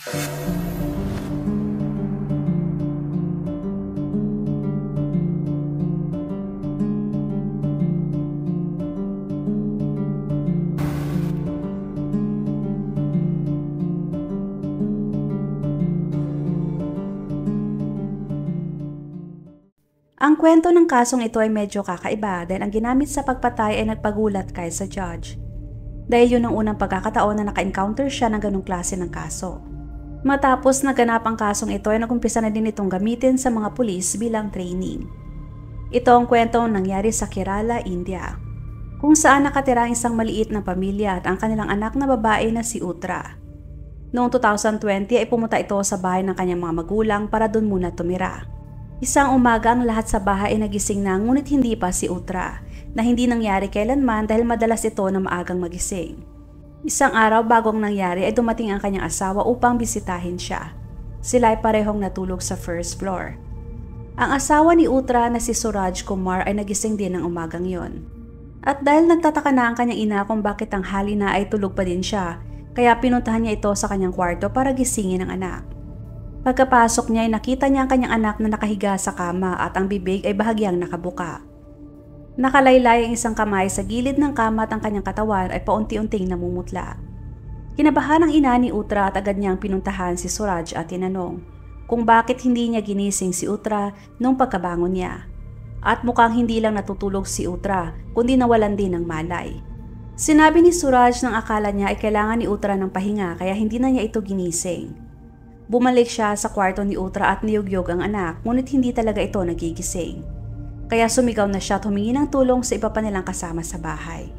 Ang kwento ng kasong ito ay medyo kakaiba dahil ang ginamit sa pagpatay ay nagpagulat kay sa judge. Dahil yun ang unang pagkakataon na naka-encounter siya ng ganong klase ng kaso. Matapos naganap ang kasong ito ay nagumpisa na din itong gamitin sa mga pulis bilang training. Ito ang kwento nangyari sa Kerala, India, kung saan nakatira ang isang maliit na pamilya at ang kanilang anak na babae na si Utra. Noong 2020 ay pumunta ito sa bahay ng kanyang mga magulang para doon muna tumira. Isang umaga ang lahat sa bahay ay nagising na ngunit hindi pa si Utra, na hindi nangyari kailanman dahil madalas ito na maagang magising. Isang araw bago ang nangyari ay dumating ang kanyang asawa upang bisitahin siya. Sila ay parehong natulog sa first floor. Ang asawa ni Utra na si Suraj Kumar ay nagising din ng umagang yon. At dahil nagtataka na ang kanyang ina kung bakit ang hali na ay tulog pa din siya, kaya pinuntahan niya ito sa kanyang kwarto para gisingin ang anak. Pagkapasok niya ay nakita niya ang kanyang anak na nakahiga sa kama at ang bibig ay bahagyang nakabuka. Nakalaylay ang isang kamay sa gilid ng kama at ang kanyang katawan ay paunti-unting namumutla. Kinabahan ang ina ni Utra at agad niyang pinuntahan si Suraj at tinanong kung bakit hindi niya ginising si Utra nung pagkabangon niya. At mukhang hindi lang natutulog si Utra kundi nawalan din ng malay. Sinabi ni Suraj nang akala niya ay kailangan ni Utra ng pahinga kaya hindi na niya ito ginising. Bumalik siya sa kwarto ni Utra at niyugyog ang anak ngunit hindi talaga ito nagigising. Kaya sumigaw na siya at humingi ng tulong sa iba pa nilang kasama sa bahay.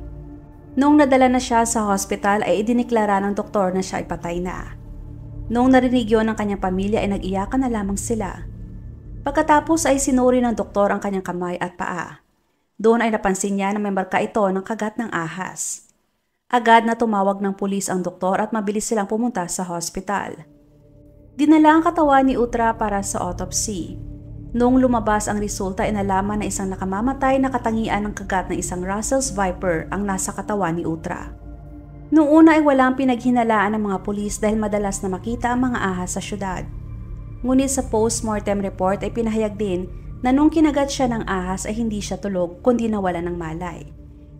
Noong nadala na siya sa hospital ay idineklara ng doktor na siya ay patay na. Noong narinig yun ng kanyang pamilya ay nag-iyakan na lamang sila. Pagkatapos ay sinuri ng doktor ang kanyang kamay at paa. Doon ay napansin niya na may marka ito ng kagat ng ahas. Agad na tumawag ng pulis ang doktor at mabilis silang pumunta sa hospital. Dinala ang katawan ni Utra para sa autopsy. Noong lumabas ang resulta ay nalaman na isang nakamamatay na katangian ng kagat ng isang Russell's Viper ang nasa katawan ni Utra. Noong una ay walang pinaghinalaan ng mga pulis dahil madalas na makita ang mga ahas sa syudad. Ngunit sa post-mortem report ay pinahayag din na nung kinagat siya ng ahas ay hindi siya tulog kundi nawalan ng malay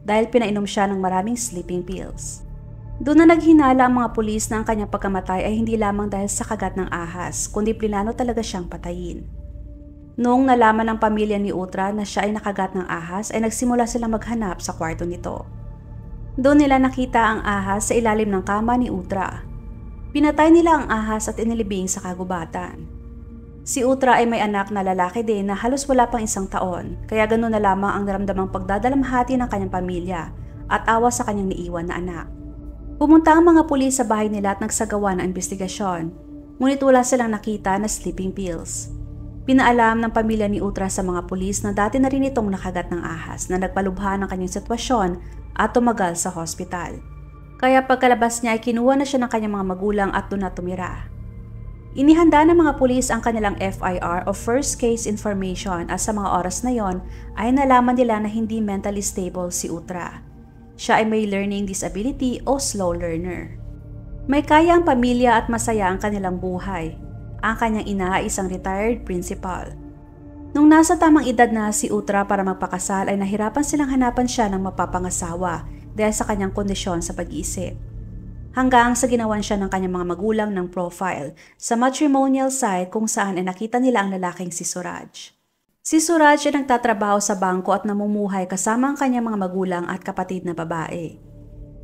dahil pinainom siya ng maraming sleeping pills. Doon na naghinala ang mga pulis na ang kanyang pagkamatay ay hindi lamang dahil sa kagat ng ahas, kundi plinano talaga siyang patayin. Noong nalaman ng pamilya ni Utra na siya ay nakagat ng ahas, ay nagsimula silang maghanap sa kwarto nito. Doon nila nakita ang ahas sa ilalim ng kama ni Utra. Pinatay nila ang ahas at inilibing sa kagubatan. Si Utra ay may anak na lalaki din na halos wala pang 1 taon, kaya ganoon na lamang ang naramdamang pagdadalamhati ng kanyang pamilya at awa sa kanyang niiwan na anak. Pumunta ang mga pulis sa bahay nila at nagsagawa ng investigasyon, ngunit wala silang nakita na sleeping pills. Pinaalam ng pamilya ni Utra sa mga pulis na dati na rin itong nakagat ng ahas na nagpalubha ng kanyang sitwasyon at tumagal sa hospital. Kaya pagkalabas niya ay kinuha na siya ng kanyang mga magulang at doon na tumira. Inihanda ng mga pulis ang kanilang FIR o First Case Information at sa mga oras na yon ay nalaman nila na hindi mentally stable si Utra. Siya ay may learning disability o slow learner. May kaya ang pamilya at masaya ang kanilang buhay. Ang kanyang ina ay isang retired principal. Nung nasa tamang edad na si Utra para magpakasal ay nahirapan silang hanapan siya ng mapapangasawa dahil sa kanyang kondisyon sa pag-iisip. Hanggang sa ginawan siya ng kanyang mga magulang ng profile sa matrimonial site kung saan ay nakita nila ang lalaking si Suraj. Si Suraj ay nagtatrabaho sa bangko at namumuhay kasama ang kanyang mga magulang at kapatid na babae.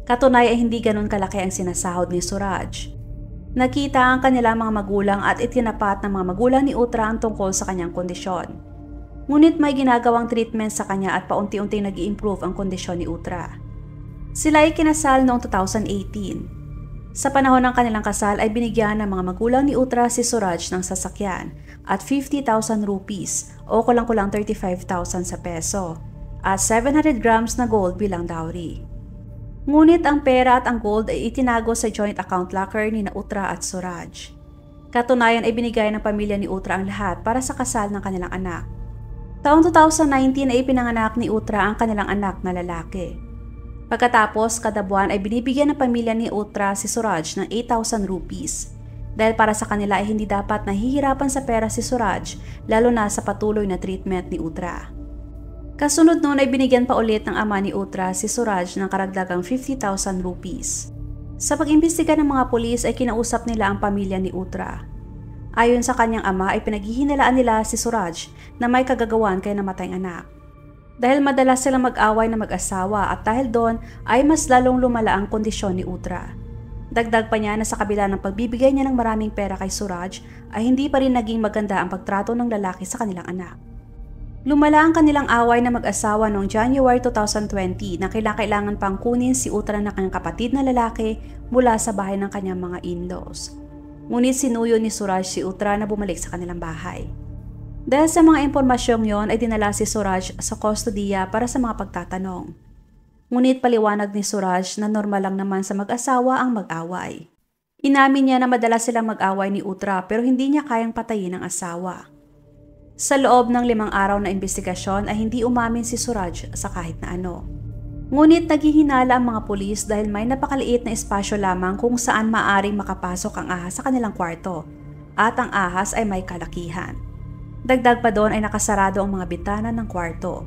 Katunay ay hindi ganun kalaki ang sinasahod ni Suraj. Nakita ang kanilang mga magulang at itinapat ng mga magulang ni Utra ang tungkol sa kanyang kondisyon. Ngunit may ginagawang treatment sa kanya at paunti-unting nag-i-improve ang kondisyon ni Utra. Sila ay kinasal noong 2018. Sa panahon ng kanilang kasal ay binigyan ng mga magulang ni Utra si Suraj ng sasakyan at 50,000 rupees o kulang-kulang 35,000 sa peso at 700 grams na gold bilang dowry. Ngunit ang pera at ang gold ay itinago sa joint account locker ni Utra at Suraj. Katunayan ay binigay ng pamilya ni Utra ang lahat para sa kasal ng kanilang anak. Taong 2019 ay ipinanganak ni Utra ang kanilang anak na lalaki. Pagkatapos, kada buwan ay binibigyan ng pamilya ni Utra si Suraj ng 8,000 rupees. Dahil para sa kanila ay hindi dapat nahihirapan sa pera si Suraj, lalo na sa patuloy na treatment ni Uttara. Kasunod noon ay binigyan pa ulit ng ama ni Uttara si Suraj ng karagdagang 50,000 rupees. Sa pag-imbestiga ng mga pulis ay kinausap nila ang pamilya ni Uttara. Ayon sa kanyang ama ay pinaghihinalaan nila si Suraj na may kagagawan kay namatayang anak. Dahil madalas silang mag-away na mag-asawa at dahil doon ay mas lalong lumala ang kondisyon ni Uttara. Dagdag pa niya na sa kabila ng pagbibigay niya ng maraming pera kay Suraj ay hindi pa rin naging maganda ang pagtrato ng lalaki sa kanilang anak. Lumala ang kanilang away na mag-asawa noong January 2020 na kailangan pang kunin si Uttara na kanyang kapatid na lalaki mula sa bahay ng kanyang mga in-laws. Ngunit sinuyo ni Suraj si Uttara na bumalik sa kanilang bahay. Dahil sa mga impormasyong yon ay dinala si Suraj sa kustodiya para sa mga pagtatanong. Ngunit paliwanag ni Suraj na normal lang naman sa mag-asawa ang mag-away. Inamin niya na madalas silang mag-away ni Uttara pero hindi niya kayang patayin ang asawa. Sa loob ng 5 araw na investigasyon ay hindi umamin si Suraj sa kahit na ano. Ngunit naghihinala ang mga pulis dahil may napakaliit na espasyo lamang kung saan maaring makapasok ang ahas sa kanilang kwarto at ang ahas ay may kalakihan. Dagdag pa doon ay nakasarado ang mga bitana ng kwarto.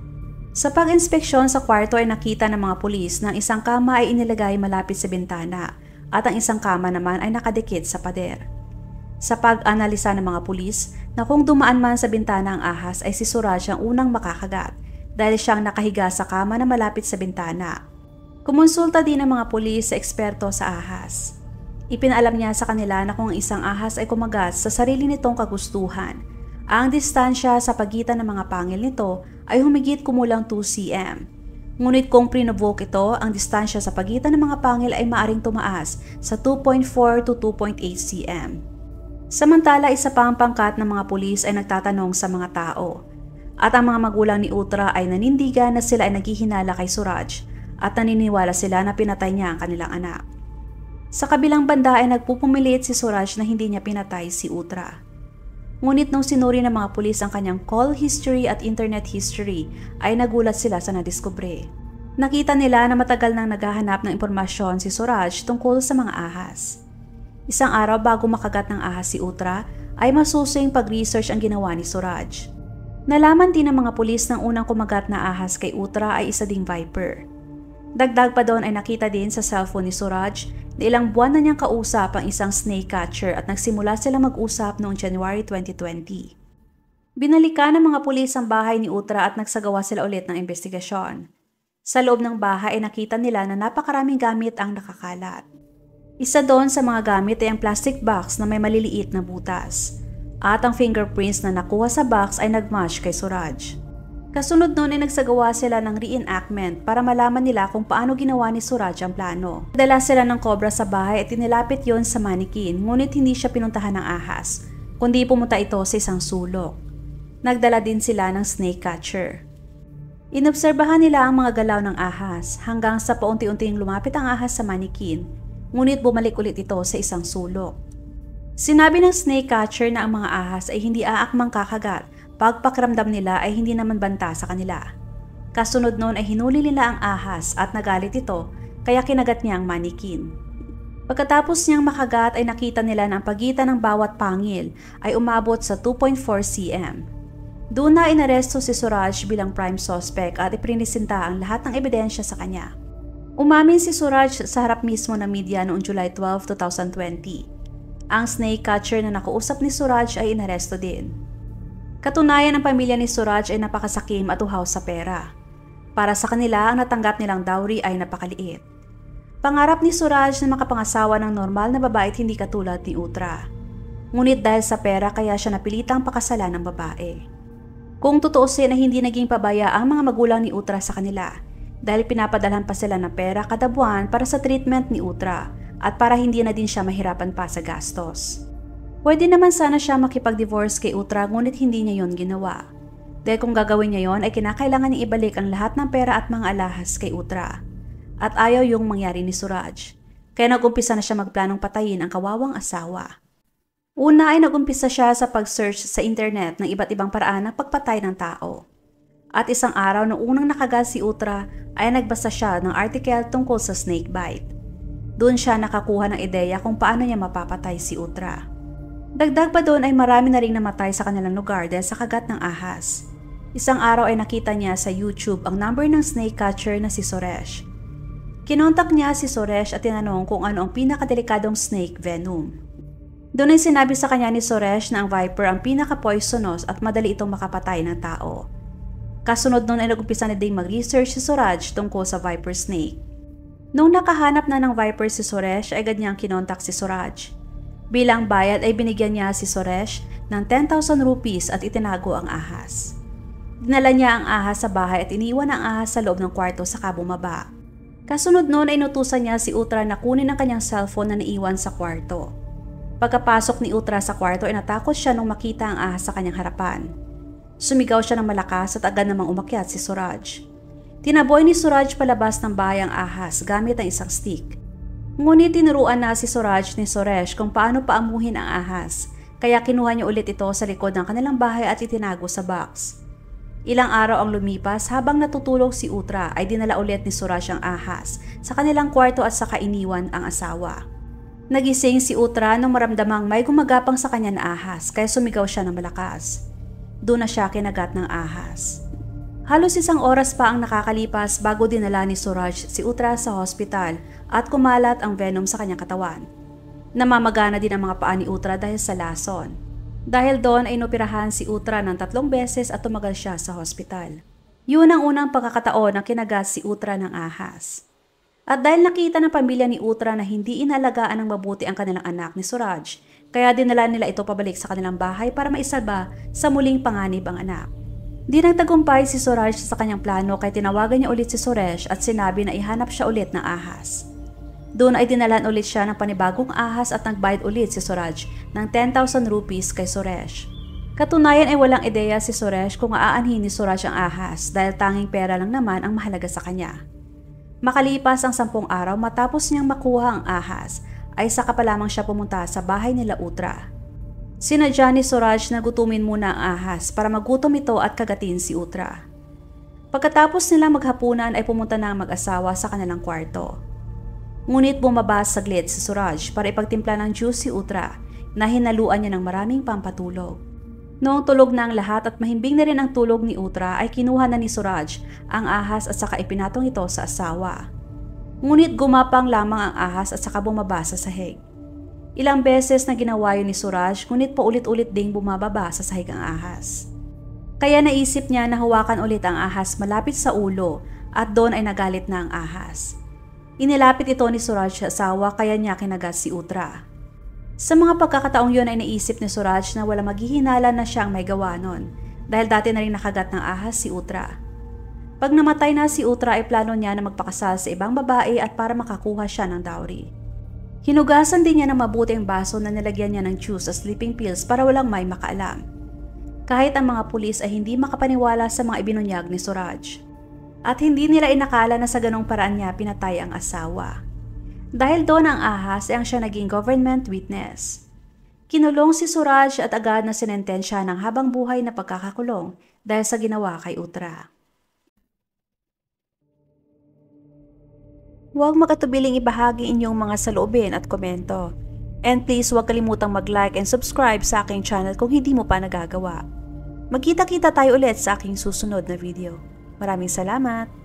Sa pag-inspeksyon sa kwarto ay nakita ng mga pulis na ang isang kama ay inilagay malapit sa bintana at ang isang kama naman ay nakadikit sa pader. Sa pag-analisa ng mga pulis na kung dumaan man sa bintana ang ahas ay si Suraj ang unang makakagat dahil siyang nakahiga sa kama na malapit sa bintana. Kumonsulta din ng mga pulis sa eksperto sa ahas. Ipinaalam niya sa kanila na kung ang isang ahas ay kumagat sa sarili nitong kagustuhan, ang distansya sa pagitan ng mga pangil nito ay humigit kumulang 2 cm. Ngunit kung prinovoke ito, ang distansya sa pagitan ng mga pangil ay maaring tumaas sa 2.4 to 2.8 cm. Samantala, isa pa ang pangkat ng mga pulis ay nagtatanong sa mga tao. At ang mga magulang ni Uttara ay nanindigan na sila ay naghihinala kay Suraj at naniniwala sila na pinatay niya ang kanilang anak. Sa kabilang banda ay nagpupumilit si Suraj na hindi niya pinatay si Uttara. Ngunit nung sinuri ng mga pulis ang kanyang call history at internet history ay nagulat sila sa nadiskubre. Nakita nila na matagal nang naghahanap ng impormasyon si Suraj tungkol sa mga ahas. Isang araw bago makagat ng ahas si Uttara ay masusing pag-research ang ginawa ni Suraj. Nalaman din ng mga pulis ng unang kumagat na ahas kay Uttara ay isa ding viper. Dagdag pa doon ay nakita din sa cellphone ni Suraj na ilang buwan na niyang kausap ang isang snake catcher at nagsimula sila mag-usap noong January 2020. Binalikan ng mga pulis ang bahay ni Uttara at nagsagawa sila ulit ng investigasyon. Sa loob ng bahay ay nakita nila na napakaraming gamit ang nakakalat. Isa doon sa mga gamit ay ang plastic box na may maliliit na butas. At ang fingerprints na nakuha sa box ay nagmatch kay Suraj. Kasunod noon ay nagsagawa sila ng reenactment para malaman nila kung paano ginawa ni Suraj ang plano. Dala sila ng cobra sa bahay at tinilapit yon sa manikin, ngunit hindi siya pinuntahan ng ahas, kundi pumunta ito sa isang sulok. Nagdala din sila ng snake catcher. Inobserbahan nila ang mga galaw ng ahas hanggang sa paunti-unting lumapit ang ahas sa manikin. Ngunit bumalik ulit ito sa isang sulok. Sinabi ng snake catcher na ang mga ahas ay hindi aakmang kakagat pag pakiramdam nila ay hindi naman banta sa kanila. Kasunod noon ay hinuli nila ang ahas at nagalit ito kaya kinagat niya ang manikin. Pagkatapos niyang makagat ay nakita nila na ang pagitan ng bawat pangil ay umabot sa 2.4 cm. Doon na inaresto si Suraj bilang prime suspect at iprinisinta ang lahat ng ebidensya sa kanya. Umamin si Suraj sa harap mismo ng media noong July 12, 2020. Ang snake catcher na nakausap ni Suraj ay inaresto din. Katunayan ang pamilya ni Suraj ay napakasakim at uhaw sa pera. Para sa kanila, ang natanggap nilang dowry ay napakaliit. Pangarap ni Suraj na makapangasawa ng normal na babae at hindi katulad ni Uttara. Ngunit dahil sa pera kaya siya napilitang pakasalan ng babae. Kung tutuusin na hindi naging pabaya ang mga magulang ni Uttara sa kanila, dahil pinapadalhan pa sila ng pera kada buwan para sa treatment ni Uttara at para hindi na din siya mahirapan pa sa gastos. Pwede naman sana siya makipag-divorce kay Uttara ngunit hindi niya yon ginawa. Dahil kung gagawin niya yon ay kinakailangan niya ibalik ang lahat ng pera at mga alahas kay Uttara. At ayaw yung mangyari ni Suraj. Kaya nag-umpisa na siya magplanong patayin ang kawawang asawa. Una ay nag-umpisa siya sa pag-search sa internet ng iba't ibang paraan ng pagpatay ng tao. At isang araw na unang nakagat si Uttara ay nagbasa siya ng article tungkol sa snake bite. Doon siya nakakuha ng ideya kung paano niya mapapatay si Uttara. Dagdag pa doon ay marami na ring namatay sa kanilang lugar dahil sa kagat ng ahas. Isang araw ay nakita niya sa YouTube ang number ng snake catcher na si Suresh. Kinontak niya si Suresh at tinanong kung ano ang pinakadelikadong snake venom. Doon ay sinabi sa kanya ni Suresh na ang viper ang pinaka-poisonous at madali itong makapatay ng tao. Kasunod noon ay nag-umpisa na din mag-research si Suraj tungkol sa viper snake. Nung nakahanap na ng viper si Suresh ay agad niyang kinontak si Suraj. Bilang bayad ay binigyan niya si Suresh ng 10,000 rupees at itinago ang ahas. Dinala niya ang ahas sa bahay at iniwan ang ahas sa loob ng kwarto saka bumaba. Kasunod noon ay inutusan niya si Uttara na kunin ang kanyang cellphone na naiwan sa kwarto. Pagkapasok ni Uttara sa kwarto ay natakot siya nung makita ang ahas sa kanyang harapan. Sumigaw siya ng malakas at agad namang umakyat si Suraj. Tinaboy ni Suraj palabas ng bahay ang ahas gamit ang isang stick. Ngunit tinuruan na si Suraj ni Suresh kung paano paamuhin ang ahas, kaya kinuha niya ulit ito sa likod ng kanilang bahay at itinago sa box. Ilang araw ang lumipas habang natutulog si Uttara ay dinala ulit ni Suraj ang ahas sa kanilang kwarto at saka iniwan ang asawa. Nagising si Uttara nung maramdamang may gumagapang sa kanya na ahas kaya sumigaw siya ng malakas. Doon na siya kinagat ng ahas. Halos 1 oras pa ang nakakalipas bago dinala ni Suraj si Uttara sa hospital at kumalat ang venom sa kanyang katawan. Namamagana din ang mga paa ni Uttara dahil sa lason. Dahil doon ay inoperahan si Uttara ng 3 beses at tumagal siya sa hospital. Yun ang unang pagkakataon na kinagat si Uttara ng ahas. At dahil nakita ng pamilya ni Uttara na hindi inalagaan ng mabuti ang kanilang anak ni Suraj, kaya dinala nila ito pabalik sa kanilang bahay para maisalba sa muling panganib ang anak. Di nagtagumpay si Suraj sa kanyang plano kaya tinawagan niya ulit si Suresh at sinabi na ihanap siya ulit ng ahas. Doon ay dinalan ulit siya ng panibagong ahas at nagbayad ulit si Suraj ng 10,000 rupees kay Suresh. Katunayan ay walang ideya si Suresh kung aanhin ni Suraj ang ahas dahil tanging pera lang naman ang mahalaga sa kanya. Makalipas ang 10 araw matapos niyang makuha ang ahas ay saka pa lamang siya pumunta sa bahay nila Uttara. Sinadya ni Suraj na gutumin muna ang ahas para magutom ito at kagatin si Uttara. Pagkatapos nila maghapunan ay pumunta na ang mag-asawa sa kanilang kwarto. Ngunit bumaba saglit si Suraj para ipagtimpla ng juice si Uttara na hinaluan niya ng maraming pampatulog. Noong tulog na ang lahat at mahimbing na rin ang tulog ni Uttara ay kinuha na ni Suraj ang ahas at saka ipinatong ito sa asawa. Ngunit gumapang lamang ang ahas at saka bumaba sa sahig. Ilang beses na ginawa yun ni Suraj ngunit paulit-ulit ding bumababa sa sahig ang ahas. Kaya naisip niya na hawakan ulit ang ahas malapit sa ulo at doon ay nagalit na ang ahas. Inilapit ito ni Suraj sa asawa kaya niya kinagat si Uttara. Sa mga pagkakataong yun ay naisip ni Suraj na wala maghihinala na siyang may gawa nun dahil dati na rin nakagat ng ahas si Uttara. Pag namatay na si Uttara ay plano niya na magpakasal sa ibang babae at para makakuha siya ng dowry. Hinugasan din niya ng mabuti ang baso na nilagyan niya ng juice at sleeping pills para walang may makaalam. Kahit ang mga pulis ay hindi makapaniwala sa mga ibinunyag ni Suraj. At hindi nila inakala na sa ganong paraan niya pinatay ang asawa. Dahil doon ang ahas ay ang siya naging government witness. Kinulong si Suraj at agad na sinentensya ng habang buhay na pagkakakulong dahil sa ginawa kay Uttara. Huwag makatubiling ibahagi inyong mga saloobin at komento. And please huwag kalimutang mag-like and subscribe sa aking channel kung hindi mo pa nagagawa. Magkita-kita tayo ulit sa aking susunod na video. Maraming salamat!